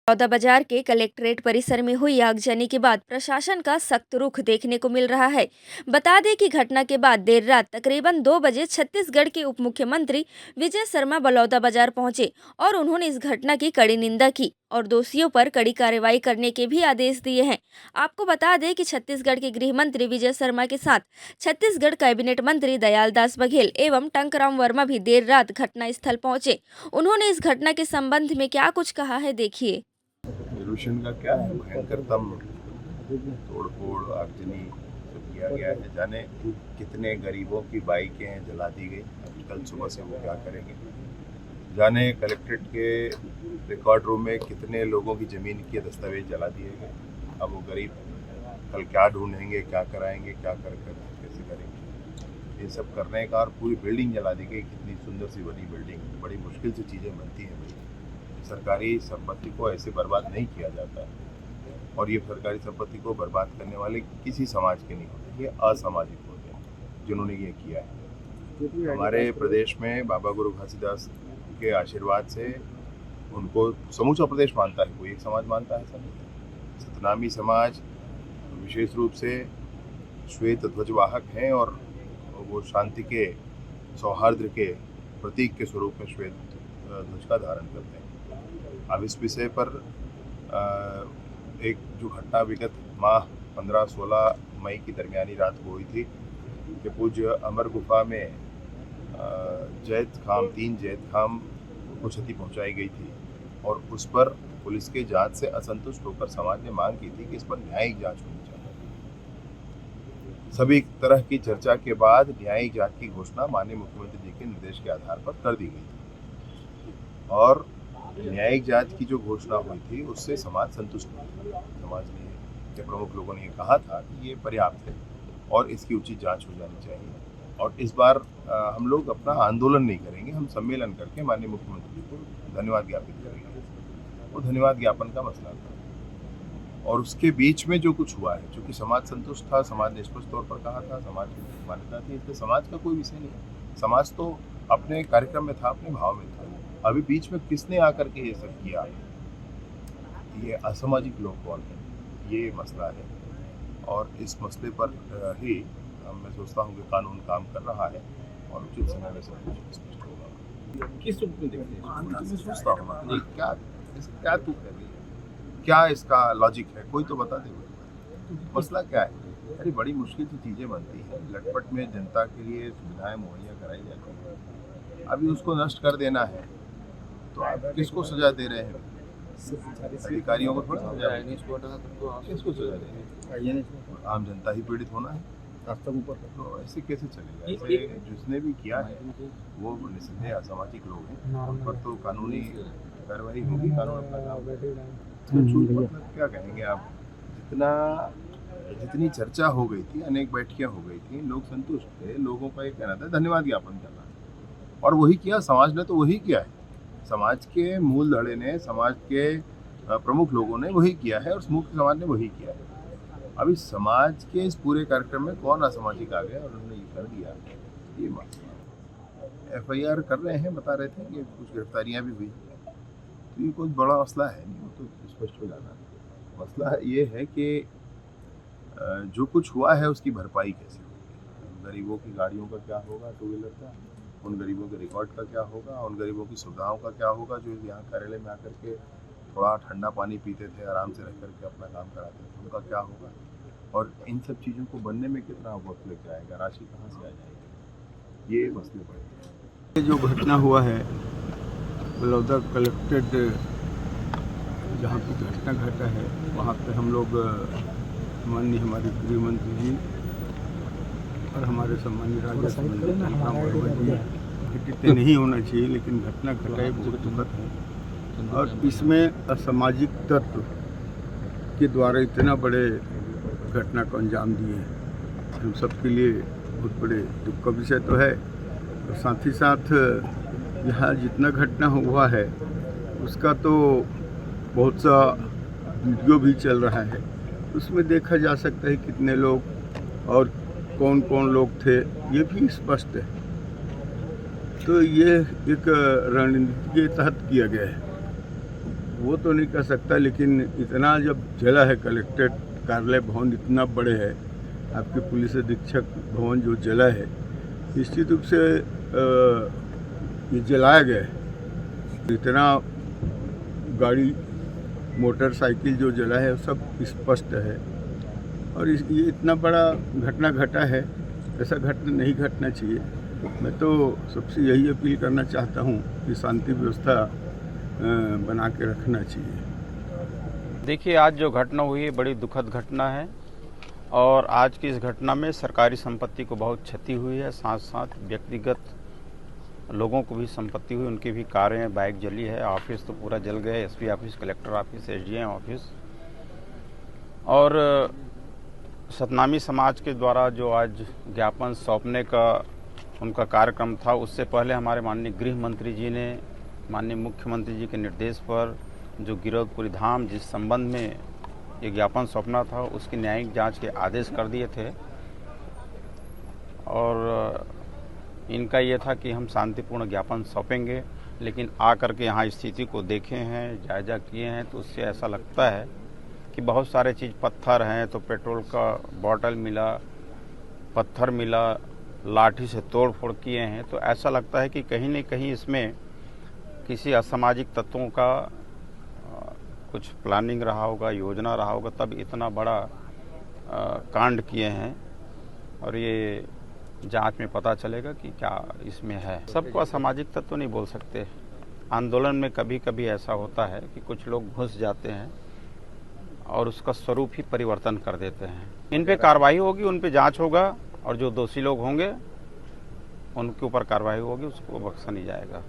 बलौदा बाजार के कलेक्ट्रेट परिसर में हुई आगजनी के बाद प्रशासन का सख्त रुख देखने को मिल रहा है। बता दें कि घटना के बाद देर रात तकरीबन 2 बजे छत्तीसगढ़ के उप मुख्यमंत्री विजय शर्मा बलौदा बाजार पहुंचे और उन्होंने इस घटना की कड़ी निंदा की और दोषियों पर कड़ी कार्रवाई करने के भी आदेश दिए हैं। आपको बता दें कि छत्तीसगढ़ के गृह मंत्री विजय शर्मा के साथ छत्तीसगढ़ कैबिनेट मंत्री दयालदास बघेल एवं टंकराम वर्मा भी देर रात घटना स्थल पहुंचे। उन्होंने इस घटना के संबंध में क्या कुछ कहा है, देखिए। पोल्यूशन का क्या है, भयंकरतम तोड़फोड़ आगजनी सब किया गया है। जाने कितने गरीबों की बाइकें हैं जला दी गई। अभी कल सुबह से वो क्या करेंगे, जाने कलेक्ट्रेट के रिकॉर्ड रूम में कितने लोगों की ज़मीन के दस्तावेज जला दिए गए। अब वो गरीब कल क्या ढूंढेंगे, क्या कराएंगे, क्या कर कैसे करेंगे, ये सब करने का। और पूरी बिल्डिंग जला दी गई, कितनी सुंदर सी बनी बिल्डिंग। बड़ी मुश्किल से चीज़ें बनती हैं भाई। सरकारी संपत्ति को ऐसे बर्बाद नहीं किया जाता है। और ये सरकारी संपत्ति को बर्बाद करने वाले किसी समाज के नहीं होते, ये असामाजिक होते हैं जिन्होंने ये किया है। हमारे प्रदेश में बाबा गुरु घासीदास के आशीर्वाद से उनको समूचा प्रदेश मानता है, कोई एक समाज मानता है ऐसा नहीं। सतनामी समाज विशेष रूप से श्वेत ध्वजवाहक हैं और वो शांति के, सौहार्द के प्रतीक के स्वरूप में श्वेत ध्वज का धारण करते हैं। अब इस विषय पर एक जो घटना विगत माह 15-16 मई की दरमियानी रात को हुई थी कि पूज्य अमर गुफा में तीन जैत खाम को क्षति पहुंचाई गई थी और उस पर पुलिस के जांच से असंतुष्ट होकर समाज ने मांग की थी कि इस पर न्यायिक जांच होनी चाहिए। सभी तरह की चर्चा के बाद न्यायिक जांच की घोषणा माननीय मुख्यमंत्री जी के निर्देश के आधार पर कर दी गई थी और न्यायिक जांच की जो घोषणा हुई थी उससे समाज संतुष्ट नहीं। समाज ने के प्रमुख लोगों ने कहा था कि ये पर्याप्त है और इसकी उचित जांच हो जानी चाहिए। और इस बार हम लोग अपना आंदोलन नहीं करेंगे, हम सम्मेलन करके माननीय मुख्यमंत्री को धन्यवाद ज्ञापित करेंगे। वो धन्यवाद ज्ञापन का मसला था और उसके बीच में जो कुछ हुआ है, चूँकि समाज संतुष्ट था, समाज ने स्पष्ट तौर पर कहा था, समाज की मान्यता थी, इसलिए समाज का कोई विषय नहीं। समाज तो अपने कार्यक्रम में था, अपने भाव में था। अभी बीच में किसने आकर के ये सब किया, ये असामाजिक लोग कौन है, ये मसला है। और इस मसले पर ही मैं सोचता हूँ कि कानून काम कर रहा है और उचित समय में सब कुछ स्पष्ट होगा। किस रूप में देखते हैं? मैं सोचता हूँ क्या तू कर रही है, क्या इसका लॉजिक है, कोई तो बता दे। मसला क्या है? अरे बड़ी मुश्किल से चीज़ें बनती हैं, लटपट में जनता के लिए सुविधाएं मुहैया कराई जाती हैं। अभी उसको नष्ट कर देना है तो आप किसको सजा दे रहे हैं? अधिकारियों को थोड़ा सजा, किसको सजा दे रहे हैं? आम जनता ही पीड़ित होना है। तो ऐसे कैसे चलेगा? ऐसे जिसने भी किया है वो निस्संदेह असामाजिक लोग हैं, उन पर तो कानूनी कार्रवाई होगी। कानून अपना काम मतलब क्या कहेंगे आप, जितनी चर्चा हो गई थी, अनेक बैठकियां हो गई थी, लोग संतुष्ट थे। लोगों का ये कहना था धन्यवाद ज्ञापन करना, और वही किया समाज ने, तो वही किया है। समाज के मूल धड़े ने, समाज के प्रमुख लोगों ने वही किया है और मुख्य समाज ने वही किया है। अभी समाज के इस पूरे कार्यक्रम में कौन असामाजिक आ गया और उन्होंने ये कर दिया, ये मसला। FIR कर रहे हैं, बता रहे थे कि कुछ गिरफ्तारियां भी हुई, तो ये कोई बड़ा मसला है नहीं, वो तो स्पष्ट हो जाना। मसला ये है कि जो कुछ हुआ है उसकी भरपाई कैसे होगी। गरीबों की गाड़ियों का क्या होगा, टू व्हीलर का, उन गरीबों के रिकॉर्ड का क्या होगा, उन गरीबों की सुविधाओं का क्या होगा जो यहाँ कार्यालय में आकर के थोड़ा ठंडा पानी पीते थे, आराम से रह करके अपना काम कराते थे, उनका क्या होगा। और इन सब चीज़ों को बनने में कितना वक्त लग जाएगा, राशि कहाँ से आ जाएगी, ये मसले पड़े। जो घटना हुआ है बलौदा कलेक्ट्रेट, जहाँ की घटना घटा है, वहाँ पे हम लोग माननीय हमारे गृह मंत्री जी और हमारे सम्मानीय राजस्व मंत्री नहीं होना चाहिए, लेकिन घटना घटाई बहुत दुखद है। और इसमें असामाजिक तत्व के द्वारा इतना बड़े घटना को अंजाम दिए, हम सबके लिए बहुत बड़े दुख का विषय तो है। और साथ ही साथ यहाँ जितना घटना हुआ है उसका तो बहुत सा वीडियो भी चल रहा है, उसमें देखा जा सकता है कितने लोग और कौन कौन लोग थे, ये भी स्पष्ट है। तो ये एक रणनीति के तहत किया गया है। वो तो नहीं कह सकता, लेकिन इतना जब जला है कलेक्ट्रेट कार्यालय भवन इतना बड़े है, आपके पुलिस अधीक्षक भवन जो जला है, निश्चित रूप से ये जलाया गया है। इतना गाड़ी मोटरसाइकिल जो जला है सब स्पष्ट है, और ये इतना बड़ा घटना घटा है, ऐसा घटना नहीं घटना चाहिए। मैं तो सबसे यही अपील करना चाहता हूँ कि शांति व्यवस्था बना के रखना चाहिए। देखिए, आज जो घटना हुई है बड़ी दुखद घटना है, और आज की इस घटना में सरकारी संपत्ति को बहुत क्षति हुई है, साथ साथ व्यक्तिगत लोगों को भी संपत्ति हुई, उनकी भी कारें बाइक जली है, ऑफिस तो पूरा जल गया, SP office, collector office, SDM office. और सतनामी समाज के द्वारा जो आज ज्ञापन सौंपने का उनका कार्यक्रम था, उससे पहले हमारे माननीय गृह मंत्री जी ने माननीय मुख्यमंत्री जी के निर्देश पर जो गिरौदपुरी धाम जिस संबंध में ये ज्ञापन सौंपना था, उसकी न्यायिक जांच के आदेश कर दिए थे। और इनका ये था कि हम शांतिपूर्ण ज्ञापन सौंपेंगे, लेकिन आकर के यहाँ स्थिति को देखे हैं, जायजा किए हैं, तो उससे ऐसा लगता है कि बहुत सारे चीज़ पत्थर हैं, तो पेट्रोल का बॉटल मिला, पत्थर मिला, लाठी से तोड़ फोड़ किए हैं, तो ऐसा लगता है कि कहीं न कहीं इसमें किसी असामाजिक तत्वों का कुछ प्लानिंग रहा होगा, योजना रहा होगा, तब इतना बड़ा कांड किए हैं। और ये जांच में पता चलेगा कि क्या इसमें है। सबको असामाजिक तत्व नहीं बोल सकते। आंदोलन में कभी कभी ऐसा होता है कि कुछ लोग घुस जाते हैं और उसका स्वरूप ही परिवर्तन कर देते हैं। इन पे कार्रवाई होगी, उन पे जांच होगा, और जो दोषी लोग होंगे उनके ऊपर कार्रवाई होगी, उसको बख्शा नहीं जाएगा।